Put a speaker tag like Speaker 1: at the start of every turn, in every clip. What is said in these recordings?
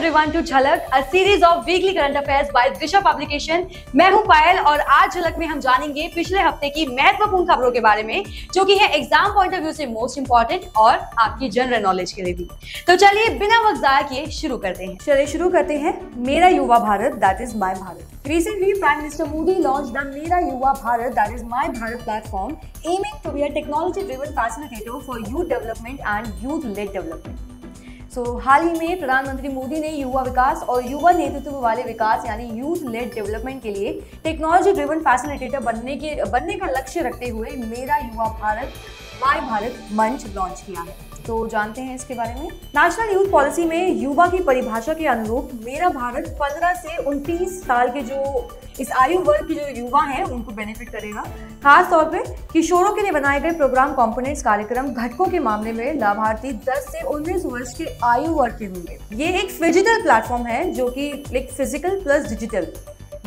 Speaker 1: everyone to झलक, a series of weekly current affairs by Disha publication. मैं हूं पायल और आज झलक में हम जानेंगे पिछले हफ्ते की महत्वपूर्ण खबरों के बारे में, जो कि है एग्जाम पॉइंट ऑफ व्यू से मोस्ट इंपॉर्टेंट और आपकी जनरल नॉलेज के लिए भी। तो चलिए बिना वक्त जाया किए शुरू करते हैं। मेरा युवा Bharat, that is my Bharat. Recently, Prime Minister Modi launched the Mera Yuva Bharat, that is My Bharat platform, aiming to be a technology-driven facilitator for youth development and youth-led development. हाल ही में प्रधानमंत्री मोदी ने युवा विकास और युवा नेतृत्व वाले विकास यानी यूथ लेड डेवलपमेंट के लिए टेक्नोलॉजी ड्रिवन फैसिलिटेटर बनने का लक्ष्य रखते हुए मेरा युवा भारत माय भारत मंच लॉन्च किया है। तो जानते हैं इसके बारे में। नेशनल यूथ पॉलिसी में युवा की परिभाषा के अनुरूप मेरा भारत 15 से 29 साल के जो इस आयु वर्ग के जो युवा हैं उनको बेनिफिट करेगा। खास तौर पे किशोरों के लिए बनाए गए प्रोग्राम कंपोनेंट्स कार्यक्रम घटकों के मामले में लाभार्थी 10 से 19 वर्ष के आयु वर्ग के होंगे। ये एक डिजिटल प्लेटफॉर्म है जो कि एक फिजिकल प्लस डिजिटल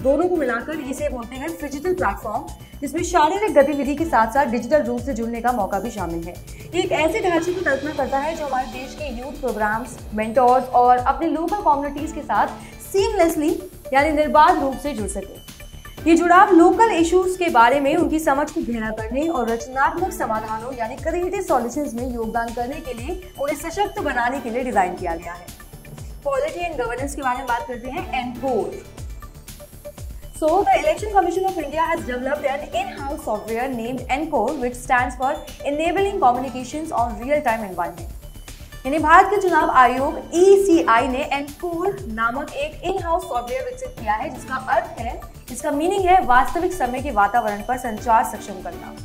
Speaker 1: दोनों को मिलाकर इसे बोलते हैं डिजिटल प्लेटफॉर्म, जिसमें शारीरिक गतिविधि के साथ साथ डिजिटल रूप से जुड़ने का मौका भी शामिल है। ये एक ऐसे ढांचे की कल्पना करता है जो हमारे देश के यूथ प्रोग्राम्स, मेंटोर्स और अपने लोकल कम्युनिटीज के साथ सीमलेसली यानी निर्बाध रूप से जुड़ सके। ये जुड़ाव लोकल इश्यूज के बारे में उनकी समझ को गहरा करने और रचनात्मक समाधानों यानी क्रिएटिव सॉल्यूशंस में योगदान करने के लिए उन्हें सशक्त बनाने के लिए डिजाइन किया गया है। पॉलिटी एंड गवर्नेंस के बारे में बात करते हैं। Encore So, the Election Commission of India has developed an in-house software named ENCORE, which stands for Enabling Communications on Real-Time Environment. यानी भारत के चुनाव आयोग ECI ने ENCORE नामक एक इन-हाउस सॉफ्टवेयर विकसित किया है, जिसका मीनिंग है वास्तविक समय के वातावरण पर संचार सक्षम करना।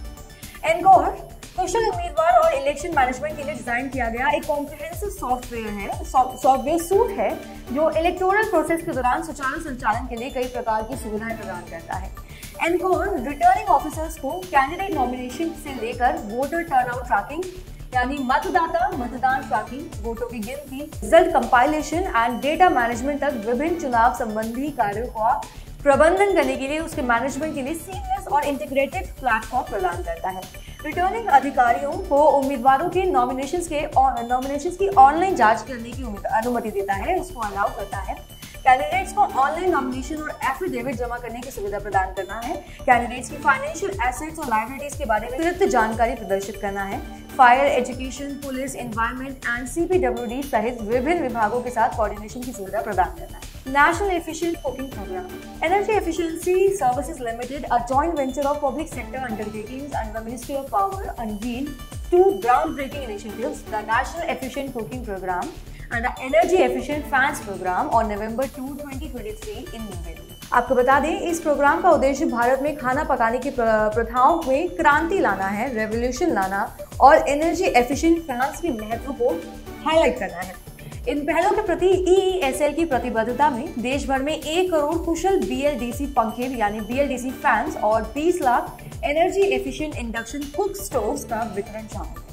Speaker 1: ENCORE कुशल उम्मीदवार और इलेक्शन मैनेजमेंट के लिए डिजाइन किया गया एक कॉम्प्रिहेंसिव सॉफ्टवेयर सूट है जो इलेक्टोरल प्रोसेस के दौरान सुचारू संचालन के लिए कई प्रकार की सुविधाएं प्रदान करता है। एनकोर रिटर्निंग ऑफिसर्स को कैंडिडेट नॉमिनेशन से लेकर वोटर टर्नआउट ट्रैकिंग यानी मतदान ट्रैकिंग, वोटों की गिनती, result compilation and data management तक विभिन्न चुनाव संबंधी कार्यों का प्रबंधन करने के लिए उसके मैनेजमेंट के लिए सीमलेस और इंटीग्रेटेड प्लेटफॉर्म प्रदान करता है। रिटर्निंग अधिकारियों को उम्मीदवारों के नॉमिनेशंस की ऑनलाइन जांच करने की अनुमति देता है, उसको अलाउ करता है। कैंडिडेट्स को ऑनलाइन नॉमिनेशन और एफिडेविट जमा करने की सुविधा प्रदान करना है। कैंडिडेट्स की फाइनेंशियल एसेट्स और लायबिलिटीज के बारे में अतिरिक्त जानकारी प्रदर्शित करना है। Fire, education, police, environment and CPWD सहित विभिन्न विभागों के साथ कोऑर्डिनेशन की सुविधा प्रदान करना है। National Efficient Cooking Program. Energy Efficiency Services Limited, a joint venture of public sector undertakings and the Ministry of Power, unveiled two groundbreaking initiatives: the National Efficient Cooking Program and the Energy Efficient Fans Program on November 2, 2023 in New Delhi. आपको बता दें, इस programme का उद्देश्य भारत में खाना पकाने की प्रथाओं में क्रांति लाना है, रेवोल्यूशन लाना और एनर्जी एफिशिएंट फैंस के महत्व को हाईलाइट करना है। इन पहलों के प्रति EESL की प्रतिबद्धता में देश भर में 1 करोड़ कुशल BLDC पंखे यानी BLDC फैंस और 20 lakh energy efficient induction cook stoves का वितरण शामिल है।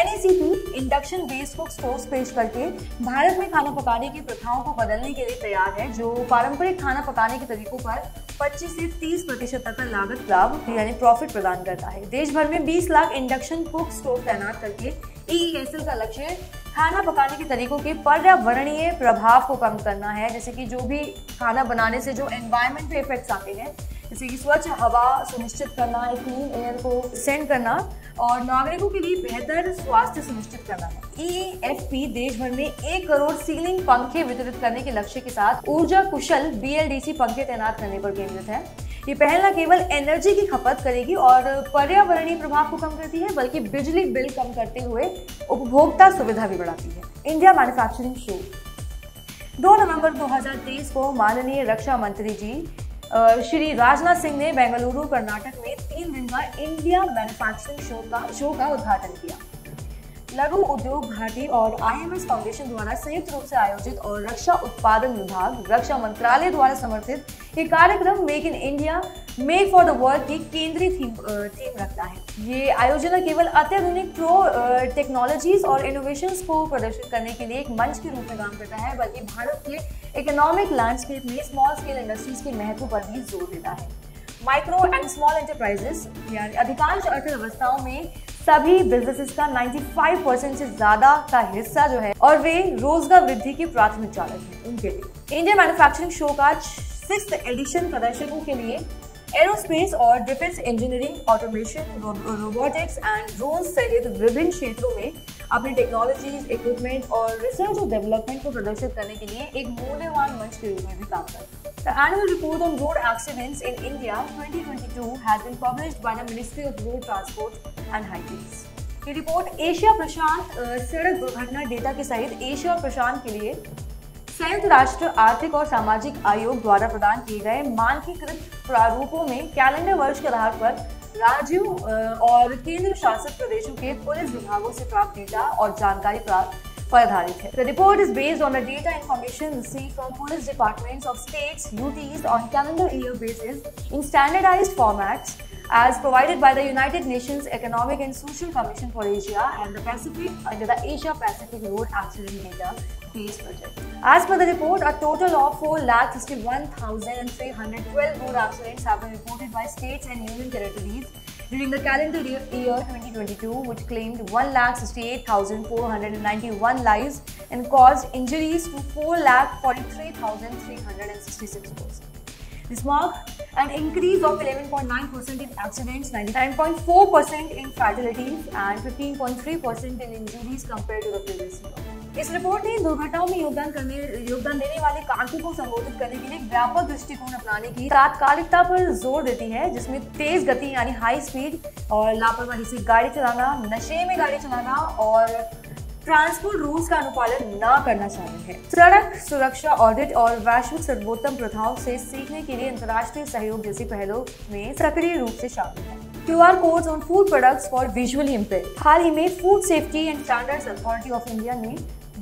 Speaker 1: NECP induction based cook stoves पेश करके भारत में खाना पकाने की प्रथाओं को बदलने के लिए तैयार है, जो पारंपरिक खाना पकाने के तरीकों पर 25 से 30% तक का लागत लाभ यानी प्रॉफिट प्रदान करता है। देश भर में 20 लाख इंडक्शन कुक स्टोव तैनात करके EESL का लक्ष्य खाना पकाने के तरीकों के पर्यावरणीय प्रभाव को कम करना है, जैसे कि जो भी खाना बनाने से जो एनवायरनमेंट पे इफेक्ट्स आते हैं, जैसे कि स्वच्छ हवा सुनिश्चित करना, क्लीन एयर को सेंड करना और नागरिकों के लिए बेहतर स्वास्थ्य सुनिश्चित करना है। EFP देश भर में 1 करोड़ सीलिंग पंखे वितरित करने के लक्ष्य के साथ ऊर्जा कुशल BLDC पंखे तैनात करने पर केंद्रित है। ये पहल न केवल एनर्जी की खपत करेगी और पर्यावरणीय प्रभाव को कम करती है, बल्कि बिजली बिल कम करते हुए उपभोक्ता सुविधा भी बढ़ाती है। इंडिया मैन्युफैक्चरिंग शो 2 नवंबर 2023 को माननीय रक्षा मंत्री जी श्री राजनाथ सिंह ने बेंगलुरु कर्नाटक में 3 दिन का इंडिया मैन्युफैक्चरिंग शो का उद्घाटन किया। लघु उद्योग भारती और IMS फाउंडेशन द्वारा संयुक्त रूप से आयोजित और रक्षा उत्पादन विभाग, रक्षा मंत्रालय द्वारा समर्थित ये कार्यक्रम make in India make for the world की केंद्रीय थीम रखता है। ये आयोजन न केवल अत्याधुनिक टेक्नोलॉजीज और इनोवेशंस को प्रदर्शित करने के लिए एक मंच के रूप में काम करता है, बल्कि भारत के इकोनॉमिक लैंडस्केप में स्मॉल स्केल इंडस्ट्रीज के महत्व पर भी जोर देता है। माइक्रो एंड स्मॉल एंटरप्राइजेस यानी अधिकांश अर्थव्यवस्थाओं में सभी बिजनेसेस का 95% से ज्यादा का हिस्सा जो है और वे रोजगार वृद्धि के प्राथमिक चालक हैं उनके लिए। इंडियन मैन्युफैक्चरिंग शो का 6th एडिशन प्रदर्शकों के लिए एरोस्पेस और defence engineering, automation, robotics and drone सहित विभिन्न क्षेत्रों में अपनी टेक्नोलॉजीज, इक्विपमेंट और रिसर्च और डेवलपमेंट को प्रदर्शित करने के लिए एक मूल्यवान मंच के रूप में भी काम करता है। The annual report on road accidents in India 2022 has been published by the Ministry of Road Transport and Highways. ये रिपोर्ट एशिया प्रशांत सड़क दुर्घटना डेटा के सहित एशिया और प्रशांत के लिए संयुक्त राष्ट्र आर्थिक और सामाजिक आयोग द्वारा प्रदान किए गए मानकीकृत प्रारूपों में कैलेंडर वर्ष के आधार पर राज्यों और केंद्र शासित प्रदेशों के पुलिस विभागों से प्राप्त डेटा और जानकारी पर आधारित है। The report is based on the data information received from police departments of states, UTs on calendar year basis in standardized formats as provided by the United Nations Economic and Social Commission for Asia and the Pacific under the Asia Pacific Road Accident Data Base Project. As per the report, a total of 4,61,312 road accidents have been reported by states and union territories during the calendar year 2022, which claimed 1,68,491 lives and caused injuries to 4,43,366 persons. This marked an increase of 11.9% in accidents, 99.4% in fatalities and 15.3% in injuries compared to the previous year. इस report ने दुर्घटनाओं में योगदान देने वाले कारकों को संबोधित करने के लिए एक व्यापक दृष्टिकोण अपनाने की तात्कालिकता पर जोर देती है, जिसमें तेज गति यानी हाई स्पीड और लापरवाही से गाड़ी चलाना, नशे में गाड़ी चलाना और ट्रांसपोर्ट रूल्स का अनुपालन न करना शामिल है। सड़क सुरक्षा ऑडिट और वैश्विक सर्वोत्तम प्रथाओं से सीखने के लिए अंतर्राष्ट्रीय सहयोग जैसी पहलों में सक्रिय रूप से शामिल है। QR codes on food products for visually impaired। हाल ही में food safety and standards authority of India ने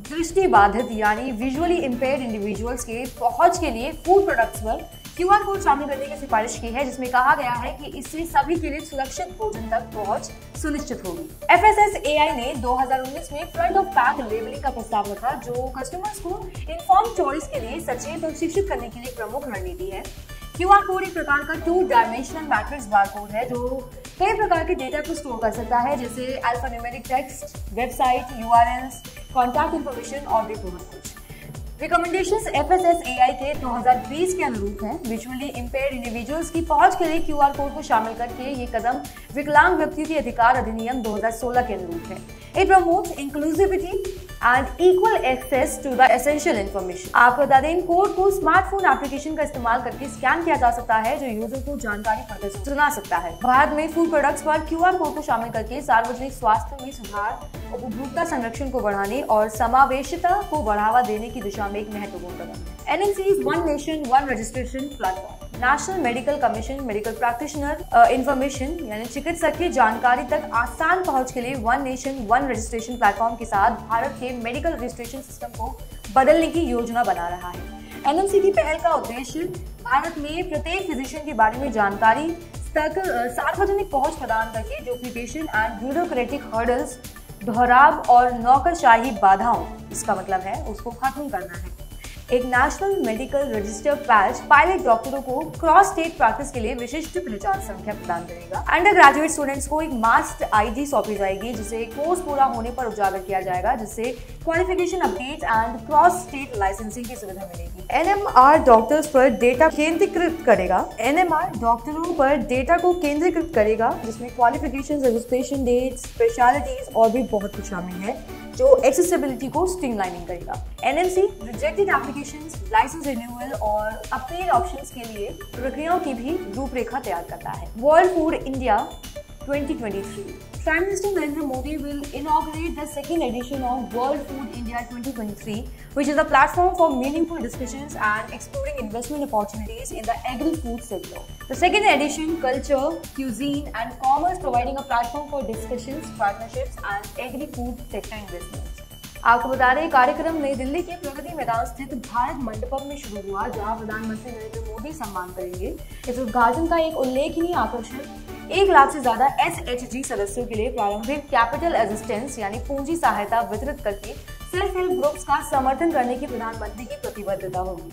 Speaker 1: दृष्टिबाधित यानी विजुअली इम्पेयर्ड इंडिविजुअल्स के पहुंच के लिए फूड प्रोडक्ट्स पर QR कोड शामिल करने की सिफारिश की है, जिसमें कहा गया है कि इससे सभी के लिए सुरक्षित भोजन तक पहुंच सुनिश्चित होगी। FSSAI ने 2019 में फ्रंट ऑफ पैक लेबलिंग का प्रस्ताव रखा, जो कस्टमर्स को इन्फॉर्म चॉइस के लिए सचेत और शिक्षित करने के लिए प्रमुख रणनीति है। QR कोड एक प्रकार का 2-डायमेंशनल मैट्रिक्स बारकोड है, जो कई प्रकार के डेटा को स्टोर कर सकता है, जैसे alphanumeric text, website, URLs, contact information और भी बहुत कुछ। रिकमेंडेशंस FSSAI के 2020 के अनुरूप हैं। विजुअली इम्पेयर्ड इंडिविजुअल्स की पहुंच के लिए QR कोड को शामिल करके ये कदम विकलांग व्यक्तियों के अधिकार अधिनियम 2016 के अनुरूप है। It promotes inclusivity and equal access to the essential information। आपको बता दें, इन कोड को स्मार्टफोन एप्लीकेशन का इस्तेमाल करके स्कैन किया जा सकता है, जो यूजर को जानकारी पढ़कर सुना सकता है। भारत में फूड प्रोडक्ट्स पर QR कोड को शामिल करके सार्वजनिक स्वास्थ्य में सुधार, उपभोक्ता संरक्षण को बढ़ाने और समावेशिता को बढ़ावा देने की दिशा में एक महत्वपूर्ण कदम है। NMC's one nation one registration platform national medical commission medical practitioner information यानी चिकित्सक की जानकारी तक आसान पहुंच के लिए one nation one registration platform के साथ भारत के मेडिकल रजिस्ट्रेशन सिस्टम को बदलने की योजना बना रहा है। NMC की पहल का उद्देश्य भारत में प्रत्येक फिजिशियन के बारे में जानकारी तक सार्वजनिक पहुंच प्रदान करके डुप्लीकेशन एंड ब्यूरोक्रेटिक हर्डल्स, दोहराव और नौकरशाही बाधाओं, इसका मतलब है उसको खत्म करना है। एक national medical register patch pilot डॉक्टरों को क्रॉस स्टेट प्रैक्टिस के लिए विशिष्ट पहचान संख्या प्रदान करेगा। अंडर ग्रेजुएट स्टूडेंट्स को एक मास्टर ID सौंपी जाएगी, जिसे कोर्स पूरा होने पर उजागर किया जाएगा, जिससे qualification update and cross state licensing की सुविधा मिलेगी। NMR डॉक्टर्स पर डेटा केंद्रीकृत करेगा। NMR डॉक्टरों पर डेटा को केंद्रीकृत करेगा, जिसमें क्वालिफिकेशन, रजिस्ट्रेशन डेट्स, स्पेशलिटीज और भी बहुत कुछ शामिल है, जो एक्सेसिबिलिटी को स्ट्रीमलाइनिंग करेगा। NMC rejected applications, licence renewal और अपील ऑप्शंस के लिए प्रक्रियाओं की भी रूपरेखा तैयार करता है। World Food India 2023 Prime Minister Narendra Modi will inaugurate the second edition of World Food India 2023, which is a platform for meaningful discussions and exploring investment opportunities in the agri-food sector. The second edition, culture, cuisine and commerce, providing a platform for discussions, partnerships and agri-food sector investments. आपको बता दें, कार्यक्रम नई दिल्ली के प्रगति मैदान स्थित भारत मंडपम में शुरू हुआ, जहां प्रधानमंत्री नरेंद्र मोदी सम्मान करेंगे। इस उद्घाटन का एक उल्लेखनीय आकर्षण 1 लाख से ज्यादा SHG सदस्यों के लिए प्रारंभिक कैपिटल असिस्टेंस यानी पूंजी सहायता वितरित करके सेल्फ हेल्प ग्रुप्स का समर्थन करने की प्रधानमंत्री की प्रतिबद्धता होगी।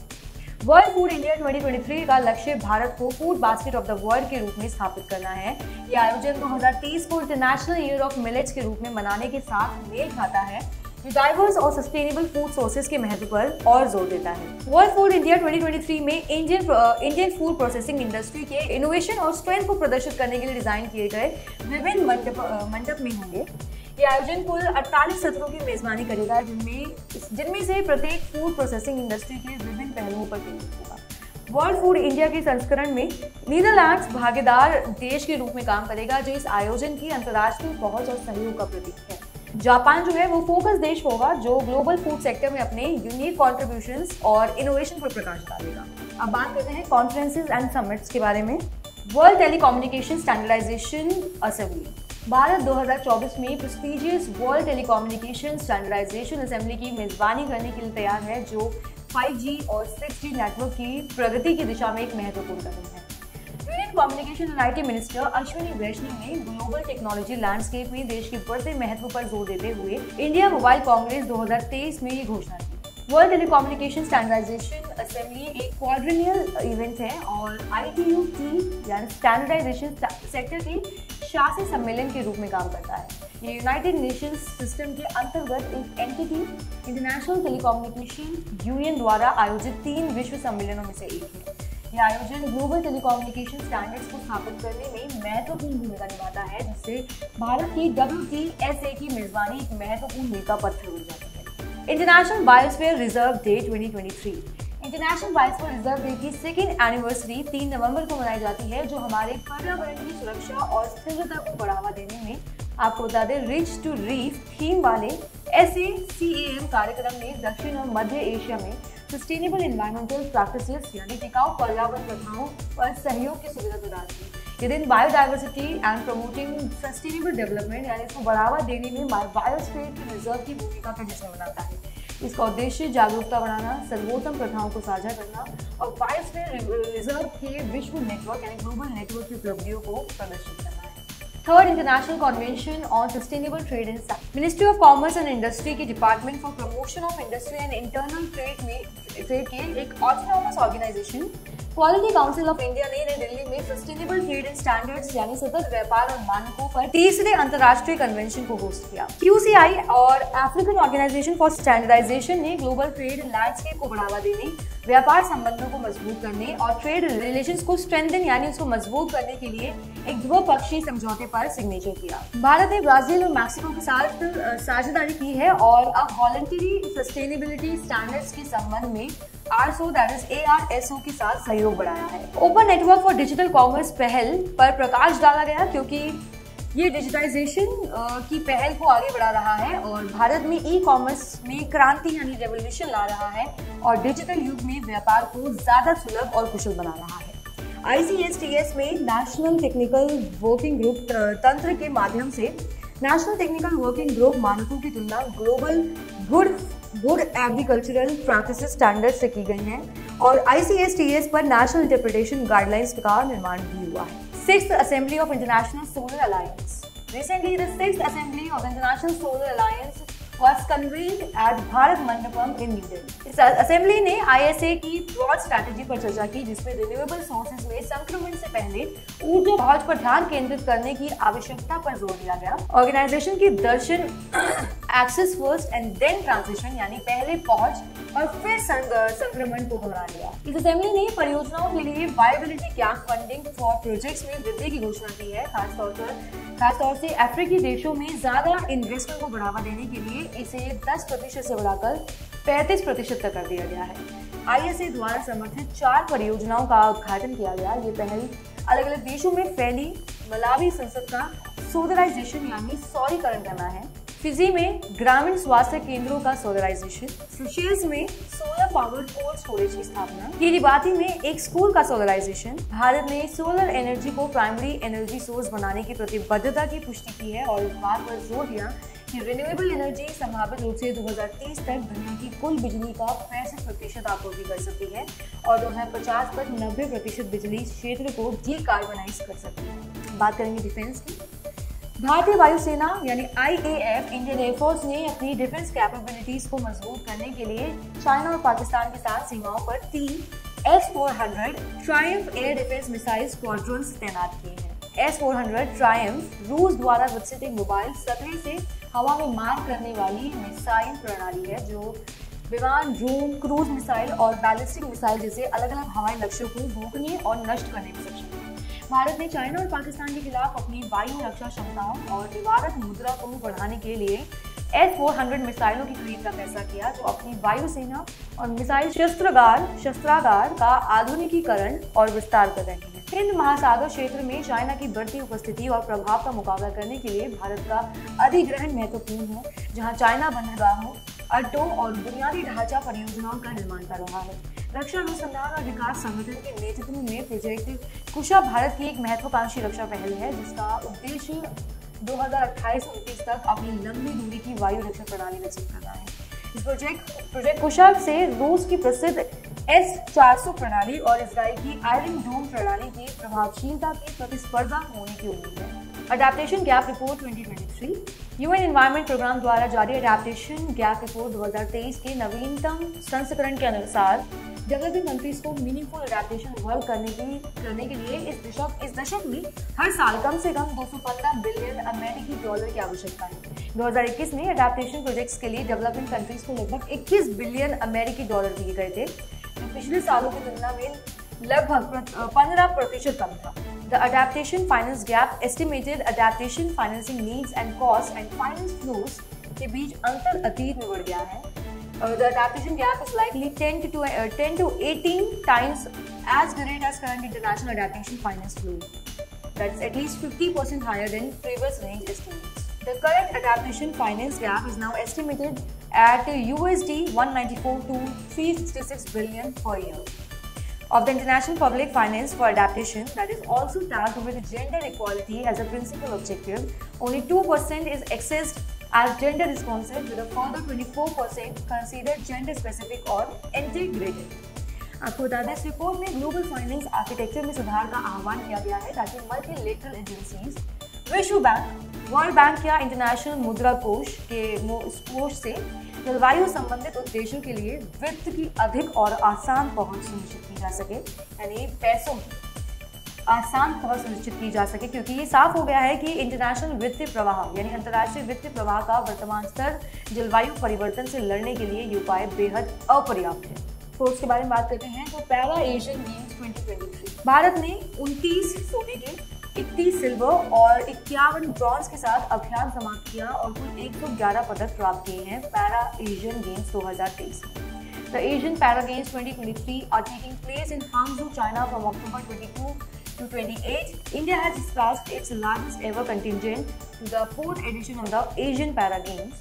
Speaker 1: वर्ल्ड फूड इंडिया 2023 का लक्ष्य भारत को food basket of the world के रूप में स्थापित करना है। यह आयोजन 2023 को इंटरनेशनल ईयर ऑफ मिलेट्स के रूप में मनाने के साथ मेल खाता है, जो डाइवर्स और सस्टेनेबल फूड सोर्सेज के महत्व पर और जोर देता है। वर्ल्ड फूड इंडिया 2023 में इंडियन फूड प्रोसेसिंग इंडस्ट्री के इनोवेशन और स्ट्रेंथ को प्रदर्शित करने के लिए डिजाइन किए गए विभिन्न मंडप में होंगे। ये आयोजन कुल 48 सत्रों की मेजबानी करेगा, जिनमें से प्रत्येक फूड प्रोसेसिंग इंडस्ट्री के विभिन्न पहलुओं पर केंद्रित होगा। वर्ल्ड फूड इंडिया के संस्करण में नीदरलैंड्स भागीदार देश के रूप में काम करेगा, जो इस आयोजन की अंतर्राष्ट्रीय पहुंच और सहयोग का प्रतीक है। जापान जो है वो फोकस देश होगा, जो ग्लोबल फूड सेक्टर में अपने यूनिक कॉन्ट्रीब्यूशंस और इनोवेशन पर प्रकाश डालेगा। अब बात करते हैं कॉन्फ्रेंसेस एंड समिट्स के बारे में। World Telecommunication Standardization Assembly Bharat 2024 में prestigious World Telecommunication Standardization Assembly की मेजबानी करने के लिए तैयार है, जो 5G और 6G नेटवर्क की प्रगति की दिशा में एक महत्वपूर्ण कदम है। Union communication and IT minister Ashwini Vaishnaw ने ग्लोबल टेक्नोलॉजी लैंडस्केप में देश के बढ़ते महत्व पर जोर देते हुए इंडिया मोबाइल कांग्रेस 2023 में ये घोषणा की। वर्ल्ड टेलीकम्युनिकेशन स्टैंडर्डाइजेशन असेंबली एक क्वाड्रेनियल इवेंट है और ITU-T यानी स्टैंडर्डाइजेशन सेक्टर के शासी सम्मेलन के रूप में काम करता है। ये यूनाइटेड नेशंस सिस्टम के अंतर्गत एक एंटिटी इंटरनेशनल टेलीकम्युनिकेशन यूनियन द्वारा आयोजित 3 विश्व सम्मेलनों में से एक है। यह आयोजन ग्लोबल टेलीकम्युनिकेशन स्टैंडर्ड्स को स्थापित करने में महत्वपूर्ण भूमिका निभाता है, जिससे भारत की WTSA की मेजबानी एक महत्वपूर्ण मील का पत्थर बन जाती है। International biosphere reserve day 2023 international biosphere reserve day की 2nd एनिवर्सरी 3 नवंबर को मनाई जाती है, जो हमारे पर्यावरण की सुरक्षा और स्थिरता को बढ़ावा देने में, आपको बता दें, रिच टू रीफ थीम वाले SACAM कार्यक्रम में दक्षिण और मध्य एशिया में सस्टेनेबल एनवायरमेंटल प्रैक्टिसेस यानी टिकाऊ पर्यावरण प्रथाओं पर सहयोग की सुविधा प्रदान की। ये दिन biodiversity and promoting sustainable development यानी इसको बढ़ावा देने में बायोस्फीयर रिजर्व की भूमिका का जश्न मनाता है। इसका उद्देश्य जागरूकता बढ़ाना, सर्वोत्तम प्रथाओं को साझा करना और बायोस्फीयर रिजर्व के विश्व नेटवर्क यानी ग्लोबल नेटवर्क की उपलब्धियों को प्रदर्शित करना है। Third international convention on sustainable trade and ministry of commerce and industry के department for promotion of industry and internal trade के एक autonomous organisation quality council of India ने नई दिल्ली में सस्टेनेबल ट्रेड एंड स्टैंडर्ड्स यानी सतत व्यापार और मानकों पर तीसरे अंतर्राष्ट्रीय कन्वेंशन को होस्ट किया। QCI और अफ्रीकन ऑर्गेनाइजेशन फॉर स्टैंडर्डाइजेशन ने ग्लोबल ट्रेड लैंडस्केप को बढ़ावा देने, व्यापार संबंधों को मजबूत करने और ट्रेड रिलेशंस को स्ट्रेंथन यानी उसको मजबूत करने के लिए एक द्विपक्षीय समझौते पर सिग्नेचर किया। भारत ने ब्राजील और मैक्सिको के साथ साझेदारी की है और अब वॉलंटरी सस्टेनेबिलिटी स्टैंडर्ड्स के संबंध में ARSO के साथ सहयोग बढ़ाया है। Open network for digital commerce पहल पर प्रकाश डाला गया, क्योंकि ये डिजिटाइजेशन की पहल को आगे बढ़ा रहा है और भारत में ई-कॉमर्स में क्रांति यानी रेवोल्यूशन ला रहा है और डिजिटल युग में व्यापार को ज्यादा सुलभ और कुशल बना रहा है। ICSTS में नेशनल टेक्निकल वर्किंग ग्रुप तंत्र के माध्यम से नेशनल टेक्निकल वर्किंग ग्रुप मानकों की तुलना global good agricultural practices standard से की गई है और ICSTS पर नेशनल इंटरप्रिटेशन गाइडलाइंस का निर्माण भी हुआ है। 6th Assembly of International Solar Alliance. Recently, the 6th Assembly of International Solar Alliance was convened at Bharat Mandapam in New Delhi. इस असेंबली ने ISA की ब्रॉड स्ट्रैटेजी पर चर्चा की, जिसमें रिन्यूएबल सोर्सेज में संक्रमण से पहले ऊर्जा पहुंच पर ध्यान केंद्रित करने की आवश्यकता पर जोर दिया गया। ऑर्गेनाइजेशन की दर्शन access first and then transition यानी पहले पहुंच और फिर संक्रमण को दोहरा लिया। इस असेंबली ने परियोजनाओं के लिए viability gap funding for projects में वृद्धि की घोषणा की है। खासतौर से अफ्रीकी देशों में ज्यादा इन्वेस्टमेंट को बढ़ावा देने के लिए इसे 10% से बढ़ाकर 35% तक कर दिया गया है। ISA द्वारा समर्थित 4 परियोजनाओं का उद्घाटन किया गया। ये पहल अलग अलग देशों में फैली मलावी संसद का सोलराइजेशन यानी सौरीकरण करना है, फिजी में ग्रामीण स्वास्थ्य केंद्रों का सोलराइजेशन, सेशेल्स में सोलर पावर्ड कोल्ड स्टोरेज की स्थापना, किरिबाती में एक स्कूल का सोलराइजेशन। भारत ने सोलर एनर्जी को प्राइमरी एनर्जी सोर्स बनाने की प्रतिबद्धता की पुष्टि की है और इस बात पर जोर दिया कि रिन्यूएबल एनर्जी संभावित रूप से 2030 तक दुनिया की कुल बिजली का 65% आपूर्ति कर सकती है और 2050 तक 90% बिजली क्षेत्र को डीकार्बनाइज कर सकती है। बात करेंगे डिफेंस की। भारतीय वायुसेना यानी IAF इंडियन एयरफोर्स ने अपनी डिफेंस कैपेबिलिटीज को मजबूत करने के लिए चाइना और पाकिस्तान के साथ सीमाओं पर 3 S-400 Triumph air defence missile squadrons तैनात किए हैं। S-400 ट्रायम्फ रूस द्वारा विकसित एक मोबाइल सतह से हवा में मार करने वाली मिसाइल प्रणाली है जो विमान, ड्रोन, क्रूज मिसाइल और बैलिस्टिक मिसाइल जैसे अलग अलग हवाई लक्ष्यों को रोकने और नष्ट करने में सक्षम है। भारत ने चाइना और पाकिस्तान के खिलाफ अपनी वायु रक्षा क्षमताओं और निवारक मुद्रा को बढ़ाने के लिए S-400 मिसाइलों की खरीद का फैसला किया, जो अपनी वायुसेना और मिसाइल शस्त्रागार का आधुनिकीकरण और विस्तार कर रहे हैं। हिंद महासागर क्षेत्र में चाइना की बढ़ती उपस्थिति और प्रभाव का मुकाबला करने के लिए भारत का अधिग्रहण महत्वपूर्ण है, जहां चाइना बंदरगाहों, अड्डों और बुनियादी ढांचा परियोजनाओं का निर्माण कर रहा है। रक्षा अनुसंधान और विकास संगठन के नेतृत्व में प्रोजेक्ट कुशा भारत की एक महत्वाकांक्षी रक्षा पहल है, जिसका उद्देश्य 2028-29 तक अपनी लंबी दूरी की वायु रक्षा प्रणाली विकसित करना है। इस प्रोजेक्ट कुशा से रूस की प्रसिद्ध S-400 प्रणाली और इजराइल की आयरन डोम प्रणाली की प्रभावशीलता की प्रतिस्पर्धा होने की उम्मीद है। Adaptation gap report 2023 UN Environment Programme द्वारा जारी अडेप्टेशन गैप रिपोर्ट 2023 के नवीनतम संस्करण के अनुसार डेवलपिंग कंट्रीज को मीनिंगफुल अडेप्टेशन वर्क करने के लिए इस दशक में हर साल कम से कम 215 बिलियन अमेरिकी डॉलर की आवश्यकता है। 2021 में अडेप्टेशन प्रोजेक्ट्स के लिए डेवलपिंग कंट्रीज को लगभग 21 बिलियन अमेरिकी डॉलर दिए गए थे, जो पिछले सालों की तुलना में लगभग 15% कम था। The adaptation finance gap estimated adaptation financing needs and costs and finance flows के बीच अंतर अतीत में बढ़ गया है। The adaptation gap is likely 10 to 18 times as great as current international adaptation finance flow. That's at least 50% higher than previous range estimates. The current adaptation finance gap is now estimated at USD 194 to 366 billion per year. Of the international public finance for adaptation that is also tagged with gender equality as a principal objective, only 2% is accessed as gender responsive, with a further 24% considered gender specific or integrated. आपको बता दें, इस report में global finance architecture में सुधार का आह्वान किया गया है ताकि मल्टीलेटरल एजेंसीज, विश्व बैंक, वर्ल्ड बैंक या इंटरनेशनल मुद्रा कोष से जलवायु संबंधित उद्देश्यों के लिए वित्त की अधिक और आसान पहुंच सुनिश्चित की जा सके, यानी पैसों की आसान पहुंच सुनिश्चित की जा सके, क्योंकि ये साफ हो गया है कि इंटरनेशनल वित्तीय प्रवाह यानी अंतर्राष्ट्रीय वित्तीय प्रवाह का वर्तमान स्तर जलवायु परिवर्तन से लड़ने के लिए ये उपाय बेहद अपर्याप्त है। स्पोर्ट्स के बारे में बात करते हैं तो पैरा एशियन गेम्स 2023 भारत ने 29 सोने के, 31 सिल्वर और 51 ब्रॉन्ज के साथ अभियान समाप्त किया और कुल 111 पदक प्राप्त किए हैं पैरा एशियन गेम्स 2023 में। The Asian Para Games 2023 are taking place in Hangzhou, China from October 22 to 28. India has dispatched its largest ever contingent to the 4th edition of the Asian Para Games.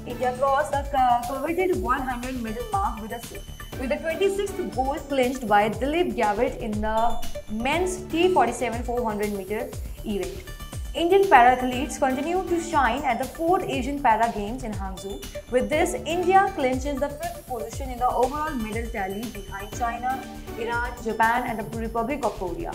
Speaker 1: India crossed the coveted 100 medal mark with the 26th gold clinched by Dilip Gavitt in the men's T47 400 meter event. Indian para-athletes continue to shine at the 4th Asian Para Games in Hangzhou. With this, India clinches the 5th position in the overall medal tally behind China, Iran, Japan and the Republic of Korea.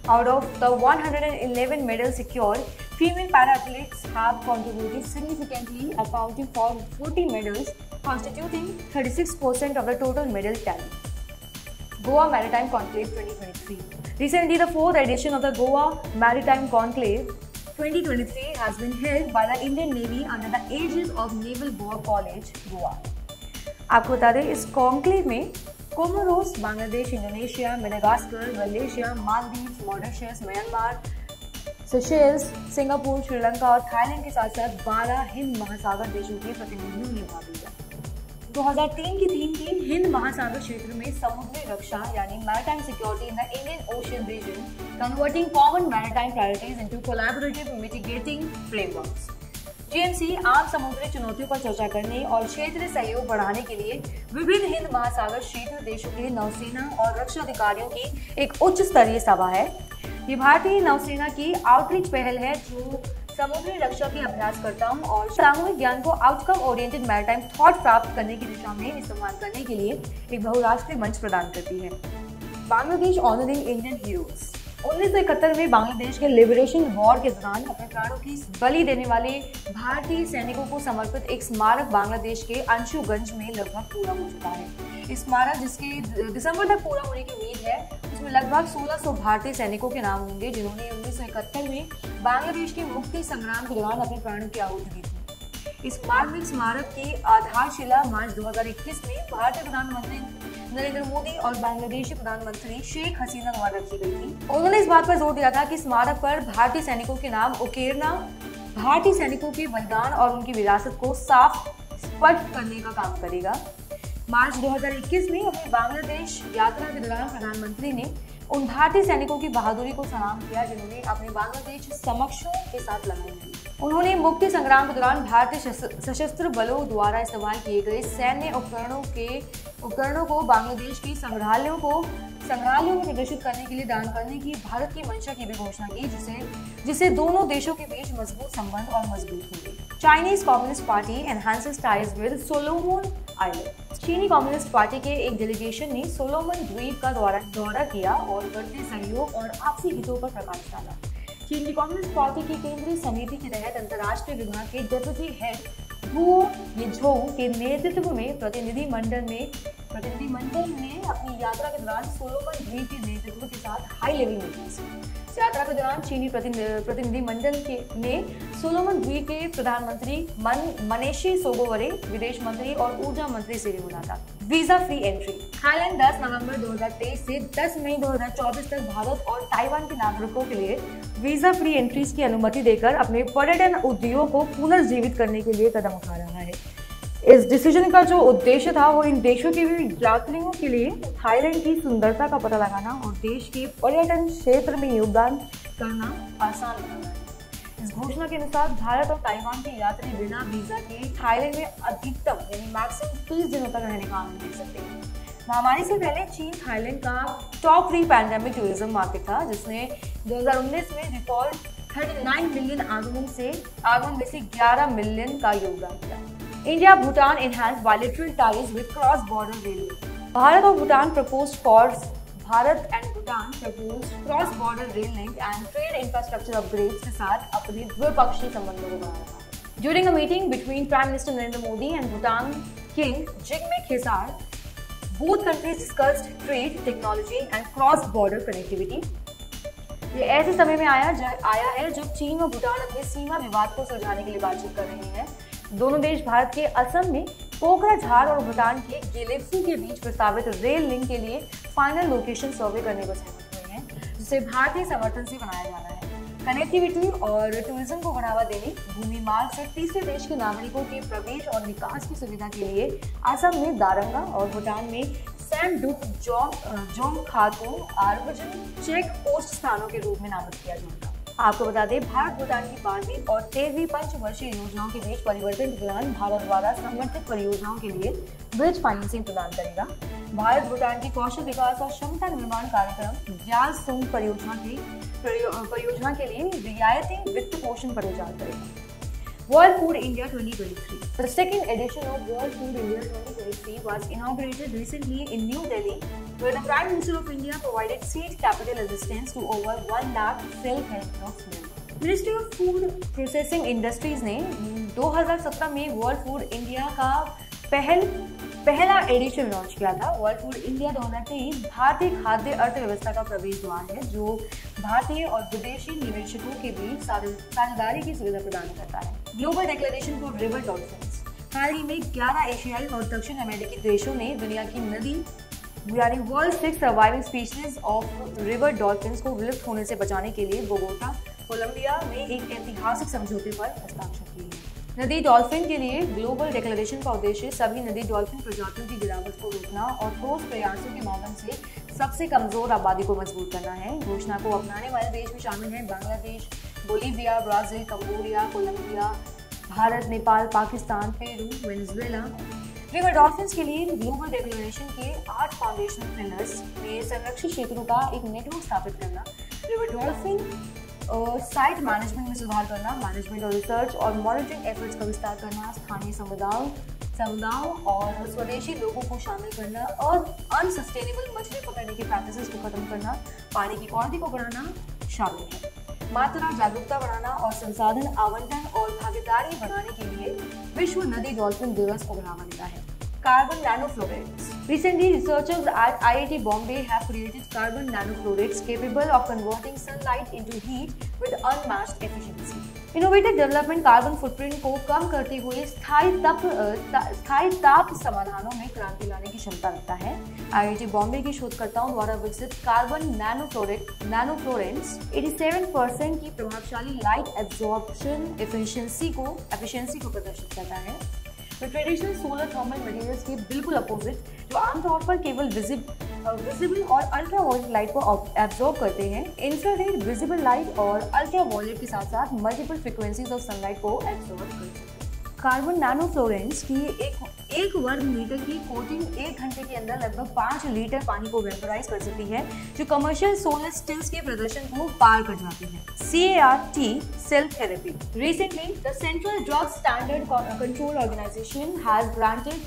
Speaker 1: Out of the 111 medals secured, female para-athletes have contributed significantly, accounting for 40 medals, constituting 36% of the total medal tally. Goa Maritime Conclave 2023. Recently, the 4th edition of the Goa Maritime Conclave 2023 has been held by the Indian Navy under the aegis of Naval War College, Goa. आपको बता दें, इस conclave में Comoros, Bangladesh, Indonesia, Madagascar, Malaysia, Maldives, Mauritius, Myanmar, Seychelles, Singapore, Sri Lanka और Thailand के साथ साथ 12 हिंद महासागर देशों के प्रतिनिधियों ने भाग लिया। 2003 की थीम थी हिंद महासागर क्षेत्र में समुद्री रक्षा यानी maritime security in the Indian Ocean region, converting common maritime priorities into collaborative mitigating frameworks. GMC आम समुद्री चुनौतियों पर चर्चा करने और क्षेत्रीय सहयोग बढ़ाने के लिए विभिन्न हिंद महासागर क्षेत्र देशों के नौसेना और रक्षा अधिकारियों की एक उच्च स्तरीय सभा है। ये भारतीय नौसेना की आउटरीच पहल है जो समुद्री रक्षा के अभ्यासकर्ताओं और सामूहिक ज्ञान को आउटकम ओरिएंटेड मैरीटाइम थॉट प्राप्त करने की दिशा में इस्तेमाल करने के लिए एक बहुराष्ट्रीय मंच प्रदान करती है। Bangladesh honouring Indian heroes. 1971 में बांग्लादेश के लिबरेशन वॉर के दौरान अपने प्राणों की बलि देने वाले भारतीय सैनिकों को समर्पित एक स्मारक बांग्लादेश के अंशुगंज में लगभग पूरा हो चुका है। इस स्मारक जिसके दिसंबर तक पूरा होने की उम्मीद है, उसमें लगभग 1600 भारतीय सैनिकों के नाम होंगे जिन्होंने 1971 में बांग्लादेश के मुक्ति संग्राम के दौरान अपने प्राणों की आहुति दी थी। इस मार्मिक स्मारक की आधारशिला मार्च 2021 में भारतीय प्रधानमंत्री नरेंद्र मोदी और बांग्लादेशी प्रधानमंत्री शेख हसीना द्वारा रखी गई थी। उन्होंने इस बात पर जोर दिया था कि स्मारक पर भारतीय सैनिकों के नाम उकेरना भारतीय सैनिकों के बलिदान और उनकी विरासत को साफ स्पष्ट करने का काम करेगा। मार्च 2021 में अपनी बांग्लादेश यात्रा के दौरान प्रधानमंत्री ने उन भारतीय सैनिकों की बहादुरी को सलाम किया जिन्होंने अपने बांग्लादेश समकक्षों के साथ लड़ाई लड़ी। उन्होंने मुक्ति संग्राम के दौरान भारतीय सशस्त्र बलों द्वारा इस्तेमाल किए गए सैन्य उपकरणों को बांग्लादेश के संग्रहालयों में प्रदर्शित करने के लिए दान करने की भारत की मंशा की भी घोषणा की, जिससे दोनों देशों के बीच मजबूत संबंध और मजबूत हुए। Chinese communist party enhances ties with Solomon island. चीनी कम्युनिस्ट पार्टी के एक डेलीगेशन ने सोलोमन द्वीप का दौरा किया और बढ़ते सहयोग और आपसी हितों पर प्रकाश डाला। चीनी कम्युनिस्ट पार्टी की केंद्रीय समिति के तहत अंतर्राष्ट्रीय विभाग के डेप्यूटी हेड हुओ येझोंग के नेतृत्व में प्रतिनिधिमंडल ने अपनी यात्रा के दौरान सोलोमन द्वीप के नेतृत्व के साथ हाई लेवल मीटिंग्स की। यात्रा के दौरान चीनी प्रतिनिधिमंडल ने सोलोमन द्वीप के प्रधानमंत्री मनेशी सोगोवरे, विदेश मंत्री और ऊर्जा मंत्री से भी मिला था। Visa free entry. थाईलैंड 10 नवंबर 2023 से 10 मई 2024 तक भारत और ताइवान के नागरिकों के लिए वीजा फ्री एंट्रीज की अनुमति देकर अपने पर्यटन उद्योग को पुनर्जीवित करने के लिए कदम उठा रहा है। इस डिसीजन का जो उद्देश्य था वो इन देशों के भी यात्रियों के लिए थाईलैंड की सुंदरता का पता लगाना और देश के पर्यटन क्षेत्र में योगदान करना आसान बनाना है। इस घोषणा के अनुसार भारत और ताइवान के यात्री बिना वीजा के थाईलैंड में अधिकतम यानी मैक्सिमम 30 दिनों तक रहने का आनंद ले सकते हैं। महामारी से पहले चीन थाईलैंड का टॉप 3 पैंडेमिक टूरिज्म मार्केट था, जिसने 2019 में रिकॉर्ड 39 मिलियन आगमन में से 11 मिलियन का योगदान किया। India Bhutan enhance bilateral ties with cross border railway. Bharat and Bhutan proposed cross border rail link and trade infrastructure upgrades के साथ अपने द्विपक्षीय संबंधों को बढ़ा रहा है। During a meeting between Prime Minister Narendra Modi and Bhutan King Jigme Khesar, both countries discussed trade, technology and cross-border connectivity. ये ऐसे समय में आया है जब चीन और भूटान अपने सीमा विवाद को सुलझाने के लिए बातचीत कर रहे हैं। दोनों देश भारत के असम में कोकराझार और भूटान के गेलेक्सी के बीच प्रस्तावित रेल लिंक के लिए फाइनल लोकेशन सर्वे करने को सहमत हुए हैं, जिसे भारतीय समर्थन से बनाया जा रहा है। कनेक्टिविटी और टूरिज्म को बढ़ावा देने, भूमि मार्ग से तीसरे देश के नागरिकों के प्रवेश और निकास की सुविधा के लिए असम में दारंगा और भूटान में सैमडुक जोंगखातो आर्वजन चेक पोस्ट स्थानों के रूप में नामित किया जाएगा। आपको बता दें, भारत भूटान की 12वीं और 13वीं पंचवर्षीय योजनाओं के बीच परिवर्तन के दौरान भारत द्वारा समर्थित परियोजनाओं के लिए ब्रिज फाइनेंसिंग प्रदान करेगा। भारत भूटान की कौशल विकास और क्षमता निर्माण कार्यक्रम ग्याल सुंग परियोजना के लिए रियायती वित्त पोषण पर विचार करेगा। World Food India 2023. The second edition of World Food India 2023 was inaugurated recently in New Delhi, where the Prime Minister of India provided seed capital assistance to over 1 lakh self-help groups. Ministry of Food Processing Industries ने 2017 में world Food India का पहला edition launch किया था। World Food India 2023 भारतीय खाद्य अर्थव्यवस्था का प्रवेश द्वार है, जो भारतीय और विदेशी निवेशकों के बीच साझेदारी की सुविधा प्रदान करता है। Global declaration for river dolphins. हाल ही में 11 एशियाई और दक्षिण अमेरिकी देशों ने दुनिया की नदी यानी world 6 surviving species of river dolphins को विलुप्त होने से बचाने के लिए बोगोटा, कोलंबिया में एक ऐतिहासिक समझौते पर हस्ताक्षर किए हैं। नदी डॉल्फिन के लिए ग्लोबल डिक्लेरेशन का उद्देश्य सभी नदी डॉल्फिन प्रजातियों की गिरावट को रोकना और ठोस प्रयासों के माध्यम से सबसे कमजोर आबादी को मजबूत करना है। घोषणा को अपनाने वाले देश में शामिल हैं Bangladesh, Bolivia, Brazil, Cambodia, Colombia, Bharat, Nepal, Pakistan, Peru, Venezuela. River dolphins के लिए ग्लोबल डिक्लेरेशन के 8 फाउंडेशनल पिलर्स में संरक्षित क्षेत्रों का एक नेटवर्क स्थापित करना, रिवर डॉल्फिन साइट मैनेजमेंट में सुधार करना, मैनेजमेंट और रिसर्च और मॉनिटरिंग एफर्ट्स का विस्तार करना, स्थानीय समुदायों और स्वदेशी लोगों को शामिल करना और अनसस्टेनेबल मछली पकड़ने की प्रैक्टिसेस को खत्म करना, पानी की क्वालिटी को बढ़ाना शामिल है। मात्रा जागरूकता बढ़ाना और संसाधन आवंटन और भागीदारी बढ़ाने के लिए विश्व नदी डॉल्फिन दिवस को बढ़ावा देता है। carbon nanofluorides. Recently, researchers at IIT Bombay have created carbon nanofluorides capable of converting sunlight into heat with unmatched efficiency. Innovative development carbon footprint को कम करते हुए स्थायी ताप समाधानों में क्रांति लाने की क्षमता रखता है। IIT बॉम्बे के शोधकर्ताओं द्वारा विकसित कार्बन नैनोफ्लोरेंस 87% की प्रभावशाली लाइट एब्जॉर्प्शन एफिशिएंसी को प्रदर्शित करता है। तो ट्रेडिशनल सोलर थर्मल मटेरियल्स के बिल्कुल अपोजिट, जो आमतौर पर केवल विजिबल और अल्ट्रावायलेट लाइट को एब्जॉर्ब करते हैं, इंफ्रारेड विजिबल लाइट और अल्ट्रावायलेट के साथ साथ मल्टीपल फ्रीक्वेंसीज ऑफ सनलाइट को एब्जॉर्ब करते हैं। कार्बन नैनोफ्लोरेंस की एक वर्ग मीटर की कोटिंग 1 घंटे के अंदर लगभग 5 लीटर पानी को वेपराइज कर सकती है, जो कमर्शियल सोलर स्टिल्स के प्रदर्शन को पार कर जाती है। CAR-T cell therapy. Recently, the Central Drug Standard Control Organization has granted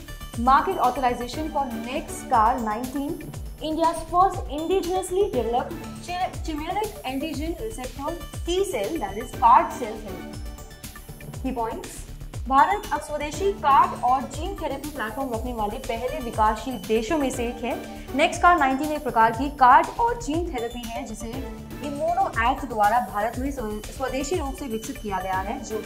Speaker 1: market authorization for NexCAR19, India's first indigenously developed chimeric antigen receptor T cell, that is CAR cell therapy. Key points. Bharat अब स्वदेशी card और gene therapy platform रखने वाले पहले विकासशील देशों में से एक है। NexCAR19 एक प्रकार की कार्ड और जीन थेरेपी है जिसे इम्यूनो एक्ट द्वारा भारत में स्वदेशी रूप से विकसित किया गया है, जो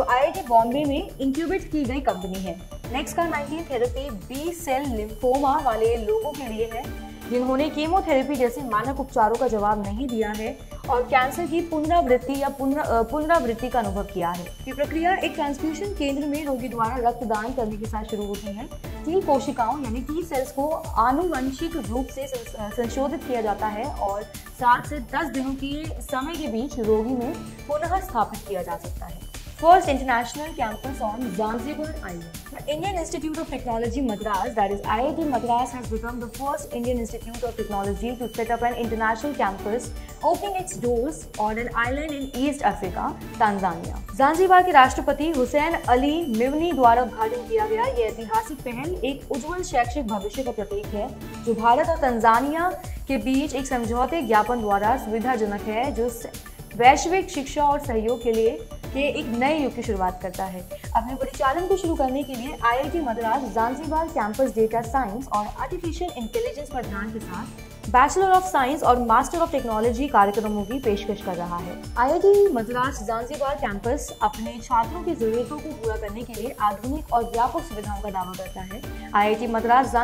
Speaker 1: IIT बॉम्बे में इंक्यूबेट की गई कंपनी है। NexCAR19 therapy B cell lymphoma वाले लोगों के लिए है जिन्होंने कीमोथेरेपी जैसे मानक उपचारों का जवाब नहीं दिया है और कैंसर की पुनरावृत्ति का अनुभव किया है। ये प्रक्रिया एक ट्रांसफ्यूजन केंद्र में रोगी द्वारा रक्तदान करने के साथ शुरू होती है। टी कोशिकाओं यानी टी सेल्स को आनुवंशिक रूप से संशोधित किया जाता है और 7 से 10 दिनों के समय के बीच रोगी में पुनः स्थापित किया जा सकता है। First international campus on Zanzibar Island. The Indian Institute of Technology Madras, that is IIT Madras, has become the first Indian Institute of Technology to set up an international campus, opening its doors on an island in East Africa, Tanzania. Zanzibar के राष्ट्रपति हुसैन अली मिवनी द्वारा उद्घाटन किया गया ये ऐतिहासिक पहल एक उज्जवल शैक्षिक भविष्य का प्रतीक है, जो भारत और तंजानिया के बीच एक समझौते ज्ञापन द्वारा सुविधाजनक है, जो वैश्विक शिक्षा और सहयोग के लिए एक नए युग की शुरुआत करता है। अपने परिचालन को शुरू करने के लिए IIT Madras Zanzibar campus data science और आर्टिफिशियल इंटेलिजेंस पर ध्यान के साथ बैचलर ऑफ साइंस और मास्टर ऑफ टेक्नोलॉजी कार्यक्रमों की पेशकश कर रहा है। IIT मद्रास ज़ांज़ीबार कैंपस अपने छात्रों की जरूरतों को पूरा करने के लिए आधुनिक और व्यापक सुविधाओं का दावा करता है। IIT मद्रास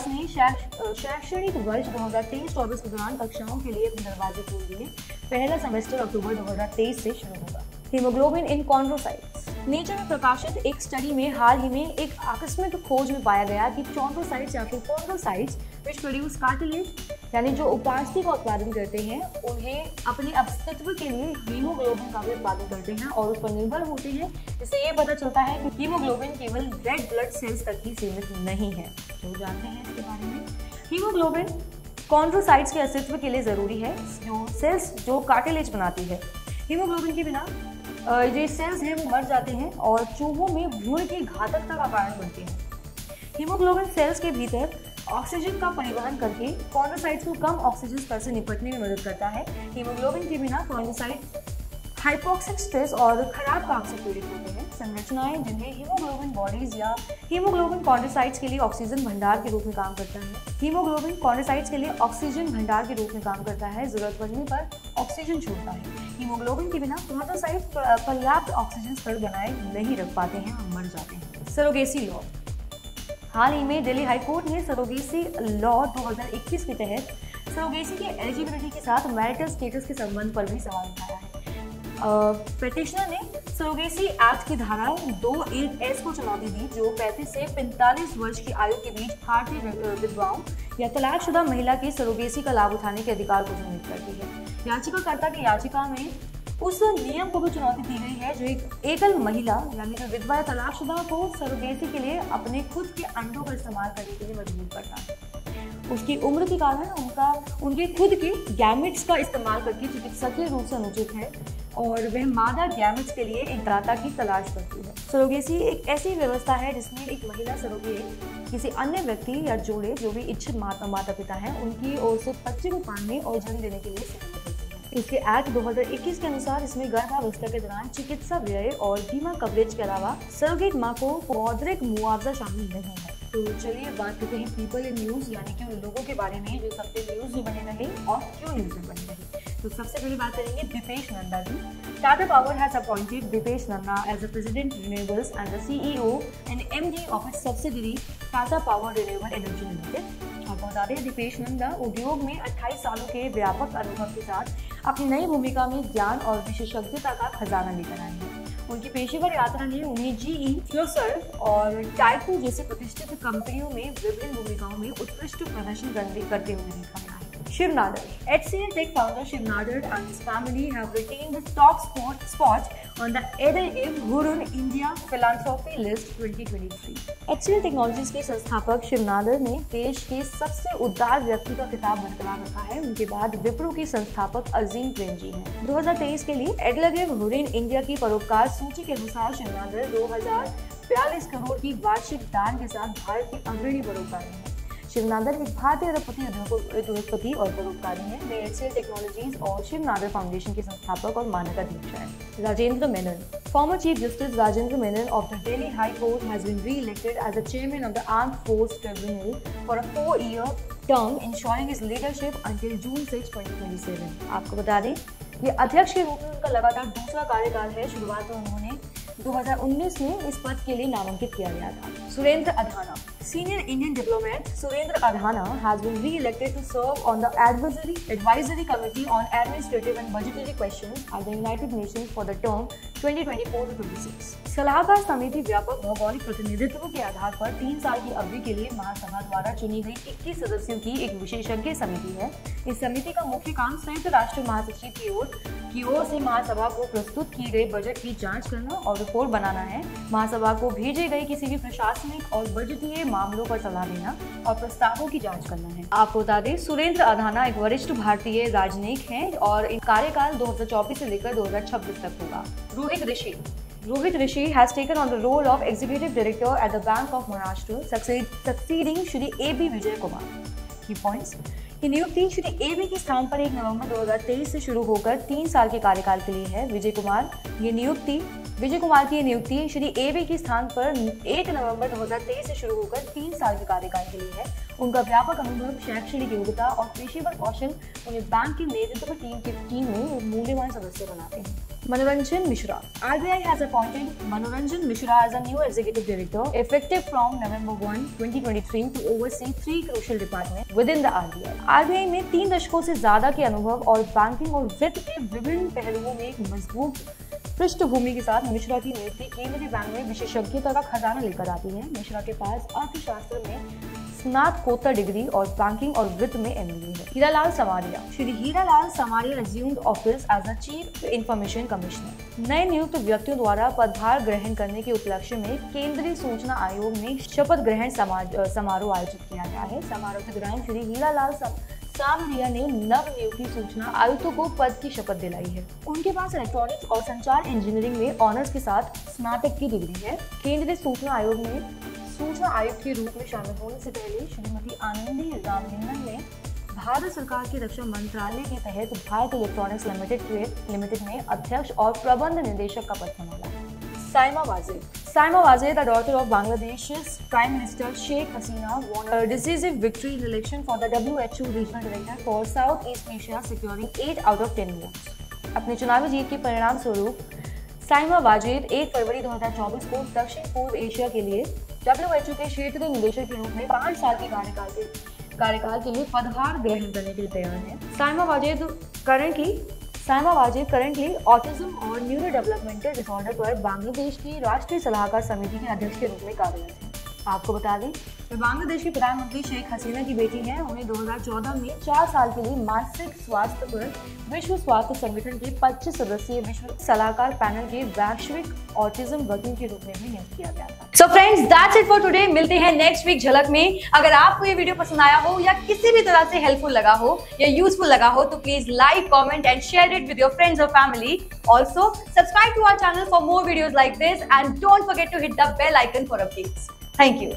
Speaker 1: ने शैक्षणिक वर्ष 2023-24 के दौरान कक्षाओं के लिए अपने दरवाजे खोल दिए। पहला सेमेस्टर अक्टूबर 2023 से शुरू होगा। हीमोग्लोबिन इन कॉन्ड्रोसाइट्स। नेचर में प्रकाशित एक स्टडी में हाल ही में एक आकस्मिक खोज में पाया गया कि चॉन्ड्रोसाइट्स या फिर कॉन्ड्रोसाइट्स विच प्रोड्यूस कार्टिलेज यानी जो उपास्थि का उत्पादन करते हैं, उन्हें अपने अस्तित्व के लिए हीमोग्लोबिन का भी उत्पादन करते हैं और उस पर निर्भर होते हैं। इससे ये पता चलता है कि हीमोग्लोबिन केवल रेड ब्लड सेल्स तक ही सीमित नहीं है। तो जानते हैं इसके बारे में। हीमोग्लोबिन कॉन्ड्रोसाइट्स के अस्तित्व के लिए जरूरी है, जो सेल्स जो कार्टिलेज बनाती है। हीमोग्लोबिन के बिना जो सेल्स हैं वो मर जाते हैं और चूहों में भ्रूण की घातकता का कारण बनते हैं। हीमोग्लोबिन सेल्स के भीतर ऑक्सीजन का परिवहन करके कॉन्ड्रोसाइट्स को कम ऑक्सीजन स्तर से निपटने में मदद करता है। हीमोग्लोबिन के बिना कॉन्ड्रोसाइट हाइपोक्सिक स्ट्रेस और खराब काम से पीड़ित होते हैं। संरचनाएं जिन्हें हीमोग्लोबिन बॉडीज या हीमोग्लोबिन कॉन्ड्रोसाइट्स के लिए ऑक्सीजन भंडार के रूप में काम करता है। हीमोग्लोबिन कॉन्ड्रोसाइट्स के लिए ऑक्सीजन भंडार के रूप में काम करता है, जरूरत पड़ने पर ऑक्सीजन छोड़ता है। हीमोग्लोबिन के बिना कॉन्ड्रोसाइट्स पर्याप्त ऑक्सीजन स्तर बनाए नहीं रख पाते हैं और मर जाते हैं। Surrogacy law. हाल ही में दिल्ली हाईकोर्ट ने सरोगेसी लॉ 2021 के तहत सरोगेसी की एलिजिबिलिटी के साथ मैरिटल स्टेटस के संबंध पर भी सवाल उठाया है। पेटिशनर ने सरोगेसी एक्ट की धारा 2(1)(s) को चुनौती दी, जो 35 से 45 वर्ष की आयु के बीच भारतीय विधवाओं या तलाकशुदा महिला के सरोगेसी का लाभ उठाने के अधिकार को सीमित करती है। याचिकाकर्ता की याचिका में उस नियम को भी चुनौती दी गई है जो एक एकल महिला यानी जो विधवा या तलाकशुदा को सरोगेसी के लिए अपने खुद के अंडों का इस्तेमाल करने के लिए मजबूर करता है। उसकी उम्र के कारण उनके खुद के गैमेट्स का इस्तेमाल करके चिकित्सकीय रूप से अनुचित है और वह मादा गैमेट्स के लिए एक दाता की तलाश करती है। सरोगेसी एक ऐसी व्यवस्था है जिसमें एक महिला सरोगेट किसी अन्य व्यक्ति या जोड़े जो भी इच्छित माता पिता हैं उनकी ओर से बच्चे को पालने और जन्म देने के लिए सहमत होती है। इसके एक्ट 2021 के अनुसार इसमें गर्भावस्था के दौरान चिकित्सा व्यय और बीमा कवरेज के अलावा सरोगेट मां को मौद्रिक मुआवजा शामिल नहीं है। तो चलिए बात करते हैं पीपल इन न्यूज, यानी कि उन लोगों के बारे में जो सबसे न्यूज में बने रहे और क्यों न्यूज में बने रहे। तो सबसे पहले बात करेंगे दीपेश नंदा की। Tata Power has appointed Deepesh Nanda as the president renewables and the CEO and MD of its subsidiary Tata Power Renewable Energy Limited. आपको बता दें दीपेश नंदा उद्योग में 28 सालों के व्यापक अनुभव के साथ अपनी नई भूमिका में ज्ञान और विशेषज्ञता का खजाना लेकर आए हैं। उनकी पेशेवर यात्रा ने उन्हें GE, फ्लोसर्व और टाइको जैसे प्रतिष्ठित कंपनियों में विभिन्न भूमिकाओं में उत्कृष्ट प्रदर्शन करते हुए देखा गया है। Shiv Nadar. HCL Tech founder Shiv Nadar and his family have retained the top spot on the Edelweiss Hurun India Philanthropy List 2023. HCL Technologies के संस्थापक शिव नादर ने देश के सबसे उदार व्यक्ति का खिताब बरकरार रखा है। उनके बाद विप्रो के संस्थापक अजीम प्रेमजी हैं। 2023 के लिए एडेलेवेस हुरिन इंडिया की परोपकार सूची के अनुसार शिव नादर 2042 करोड़ की वार्षिक दान के साथ भारत की अग्रणी परोपकारी हैं। शिव नादर एक भारतीय उद्योगपति और परोपकारी हैं। वे HCL टेक्नोलॉजीज और शिव नादर फाउंडेशन के संस्थापक और मानकाधीश हैं। Rajendra Menon, former Chief Justice Rajendra Menon of the Delhi High Court has been re-elected as the chairman of the Armed Forces Tribunal for a 4-year term, ensuring his leadership until June 6, 2027. आपको बता दें ये अध्यक्ष के रूप में उनका लगातार दूसरा कार्यकाल है। शुरुआत में उन्होंने 2019 में इस पद के लिए नामांकित किया गया था। Surendra Adhana, Senior Indian diplomat Surendra Adhana has been re-elected to serve on the Advisory Committee on Administrative and Budgetary Questions at the United Nations for the term 2024 to 26. सलाहकार समिति व्यापक भौगोलिक प्रतिनिधित्व के आधार पर 3 साल की अवधि के लिए महासभा द्वारा चुनी गई 21 सदस्यों की एक विशेषज्ञ समिति है। इस समिति का मुख्य काम संयुक्त राष्ट्र महासचिव की ओर से महासभा को प्रस्तुत किए गए बजट की जांच करना और रिपोर्ट बनाना है। महासभा को भेजे गए किसी भी प्रशासनिक और बजटीय मामलों पर सलाह देना और प्रस्तावों की जांच करना है। आपको बता दें सुरेंद्र अधाना एक वरिष्ठ भारतीय राजनयिक हैं और इन कार्यकाल 2024 से लेकर 2026 तक होगा। Rohit Rishi has taken on the role of Executive Director at the Bank of Maharashtra, succeeding Shri A.B. Vijay Kumar. Key points. ये नियुक्ति श्री AB के स्थान पर 1 नवंबर 2023 से शुरू होकर 3 साल के कार्यकाल के लिए है। विजय कुमार की ये नियुक्ति श्री AB के स्थान पर 1 नवंबर 2023 से शुरू होकर 3 साल के कार्यकाल के लिए है। उनका व्यापक अनुभव, शैक्षणिक योग्यता और पेशेवर कौशल उन्हें बैंक की नेतृत्व टीम में एक मूल्यवान सदस्य बनाते हैं। Manoranjan Mishra. RBI has appointed Manoranjan Mishra as a new executive director effective from November 1, 2023 to oversee 3 crucial departments within the RBI. RBI में 3 दशकों से ज्यादा के अनुभव और बैंकिंग और वित्त के विभिन्न पहलुओं में एक मजबूत पृष्ठभूमि के साथ मिश्रा की नियुक्ति केंद्रीय बैंक में विशेषज्ञता का खजाना लेकर आती है। मिश्रा के पास अर्थशास्त्र में स्नातकोत्तर डिग्री और बैंकिंग और वित्त में MBA है। Hiralal Samaria. Shri Hiralal Samaria assumed office as a Chief Information Commissioner. नए नियुक्त व्यक्तियों द्वारा पदभार ग्रहण करने के उपलक्ष्य में केंद्रीय सूचना आयोग में शपथ ग्रहण समारोह आयोजित किया गया है। समारोह के दौरान श्री हीरालाल सामरिया ने नव नियुक्त सूचना आयुक्तों को पद की शपथ दिलाई है। उनके पास इलेक्ट्रॉनिक्स और संचार इंजीनियरिंग में ऑनर्स के साथ स्नातक की डिग्री है। केंद्रीय सूचना आयोग में सूचना आयुक्त के रूप में शामिल होने से पहले श्रीमती आनंदी रामलिंगन ने भारत सरकार के रक्षा मंत्रालय के तहत भारत इलेक्ट्रॉनिक्स लिमिटेड में अध्यक्ष और प्रबंध निदेशक का पद संभाला। Saima Wazir, the daughter of Bangladesh's Prime Minister Sheikh Hasina, won a decisive victory in election for the WHO Regional Director for Southeast Asia, securing 8 out of 10 votes. अपने चुनावी जीत के परिणाम स्वरूप साइमा वाजिद 1 फरवरी 2024 को दक्षिण पूर्व एशिया के लिए WHO के क्षेत्रीय निदेशक के रूप में 5 साल के कार्यकाल के लिए पदभार ग्रहण करने के लिए तैयार है। साइमा वाजिद करंटली ऑटिज्म और न्यूरो डेवलपमेंटल डिसऑर्डर पर बांग्लादेश की राष्ट्रीय सलाहकार समिति के अध्यक्ष के रूप में कार्यरत है। आपको बता दें वे बांग्लादेश के प्रधानमंत्री शेख हसीना की बेटी हैं। उन्हें 2014 में 4 साल के लिए मानसिक स्वास्थ्य पर विश्व स्वास्थ्य संगठन के 25 सदस्यीय विश्व सलाहकार पैनल के वैश्विक ऑटिज्म वर्किंग के रूप में भी नियुक्त किया गया था। So friends, that's it for today. मिलते हैं नेक्स्ट वीक झलक में। अगर आपको ये वीडियो पसंद आया हो या किसी भी तरह से हेल्पफुल लगा हो या यूजफुल लगा हो तो please like, comment and share it with your friends और family. Also subscribe to our channel for more videos like this and don't forget to hit the bell icon for updates. Thank you.